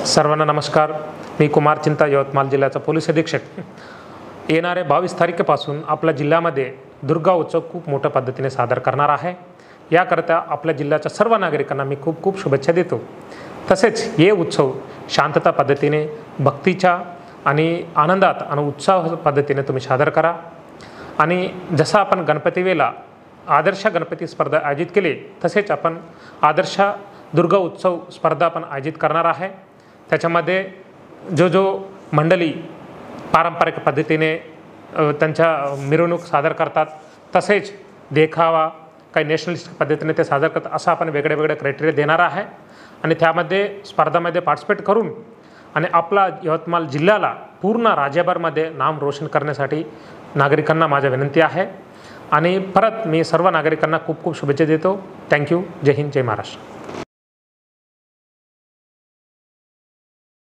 सर्वांना नमस्कार। मी कुमार चिंता, यवतमाळ जिल्ह्याचा पोलीस अधीक्षक। येणारे 22 तारखेपासून आपल्या जिल्ह्यामध्ये दुर्गा उत्सव खूप मोठ्या पद्धतीने सादर करणार आहे। याकरता आपल्या जिल्ह्याच्या सर्व नागरिकांना मी खूप शुभेच्छा देतो। तसेच हे उत्सव शांतता पद्धतीने, भक्तीच्या आणि आनंदात आणि उत्साह पद्धतीने तुम्ही सादर करा। आणि जसं आपण गणपती वेळेला आदर्श गणपती स्पर्धा आयोजित केली, तसेच आपण आदर्श दुर्गा उत्सव स्पर्धा आपण आयोजित करणार आहे। त्याच्यामध्ये जो मंडळी पारंपरिक पद्धतीने त्यांच्या मिरवणूक सादर करतात, तसेच देखावा काही नॅशनलिस्ट पद्धतीने ते सादर करतात, असं आपण वेगळे क्रायटेरिया देणार आहे। आणि त्यामध्ये स्पर्धामध्ये पार्टिसिपेट करून आणि आपला यवतमाळ जिल्ह्याला पूर्ण राज्यभरामध्ये नाम रोशन करण्यासाठी नागरिकांना माझी विनंती आहे। आणि परत मी सर्व नागरिकांना खूप शुभेच्छा देतो। थँक्यू। जय हिंद, जय महाराष्ट्र।